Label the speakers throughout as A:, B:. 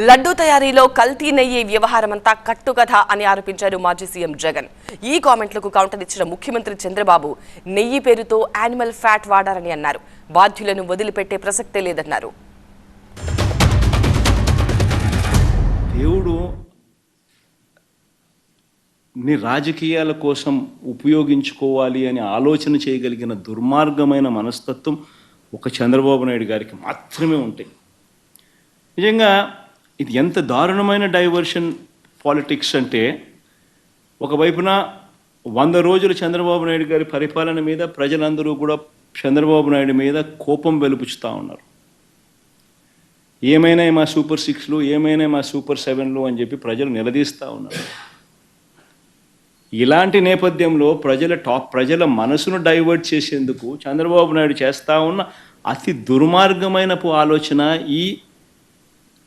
A: లడ్డూ తయారీలో కల్తీ నెయ్యి వ్యవహారమంతా కట్టుకథ అని ఆరోపించారు మాజీ సీఎం జగన్. ఈ కామెంట్లకు కౌంటర్ ఇచ్చిన ముఖ్యమంత్రి చంద్రబాబు నెయ్యి పేరుతో యానిమల్ ఫ్యాట్ వాడారని అన్నారు. బాధ్యులను వదిలిపెట్టే ప్రసక్తే లేదన్నారు.
B: దేవుడు ని రాజకీయాల కోసం ఉపయోగించుకోవాలి అని ఆలోచన చేయగలిగిన దుర్మార్గమైన మనస్తత్వం ఒక చంద్రబాబు నాయుడు గారికి మాత్రమే ఉంటాయి. నిజంగా ఇది ఎంత దారుణమైన డైవర్షన్ పాలిటిక్స్ అంటే, ఒకవైపున 100 రోజులు చంద్రబాబు నాయుడు గారి పరిపాలన మీద ప్రజలందరూ కూడా చంద్రబాబు నాయుడు మీద కోపం వెలుపుచుతూ ఉన్నారు. ఏమైనా మా సూపర్ 6లు, ఏమైనా మా సూపర్ 7లు అని చెప్పి ప్రజలు నిలదీస్తూ ఉన్నారు. ఇలాంటి నేపథ్యంలో ప్రజల మనసును డైవర్ట్ చేసేందుకు చంద్రబాబు నాయుడు చేస్తూ ఉన్న అతి దుర్మార్గమైన ఆలోచన ఈ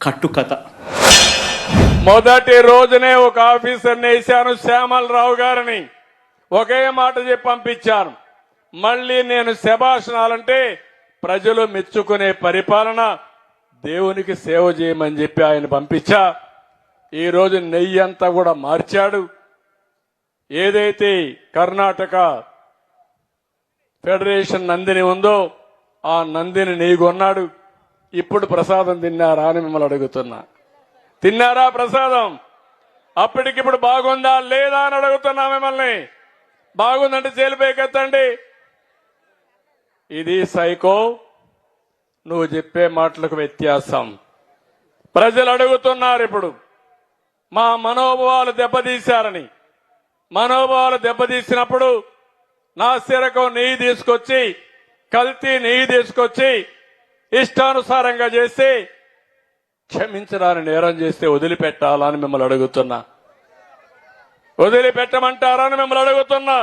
B: కట్టుకథ.
C: మొదటి రోజునే ఒక ఆఫీసర్ని వేశాను, శ్యామలరావు గారిని. ఒకే మాట చెప్పి పంపించాను. మళ్ళీ నేను శభాషణాలంటే ప్రజలు మెచ్చుకునే పరిపాలన, దేవునికి సేవ చేయమని చెప్పి ఆయన పంపించా. ఈరోజు నెయ్యి అంతా కూడా మార్చాడు. ఏదైతే కర్ణాటక ఫెడరేషన్ నందిని ఉందో ఆ నందిని నెయ్యి కొన్నాడు. ఇప్పుడు ప్రసాదం తిన్నారా అని మిమ్మల్ని అడుగుతున్నా. తిన్నారా ప్రసాదం? అప్పటికిప్పుడు బాగుందా లేదా అని అడుగుతున్నా మిమ్మల్ని. బాగుందంటే జైలుపైకెత్తండి. ఇది సైకో, నువ్వు చెప్పే మాటలకు వ్యత్యాసం. ప్రజలు అడుగుతున్నారు ఇప్పుడు, మా మనోభావాలు దెబ్బతీశారని. మనోభావాలు దెబ్బతీసినప్పుడు నా సిరకు నెయ్యి తీసుకొచ్చి, కల్తీ నెయ్యి తీసుకొచ్చి ఇష్టానుసారంగా చేసి క్షమించడానికి నేరం చేస్తే వదిలిపెట్టాలని మిమ్మల్ని అడుగుతున్నా. వదిలిపెట్టమంటారని మిమ్మల్ని అడుగుతున్నా.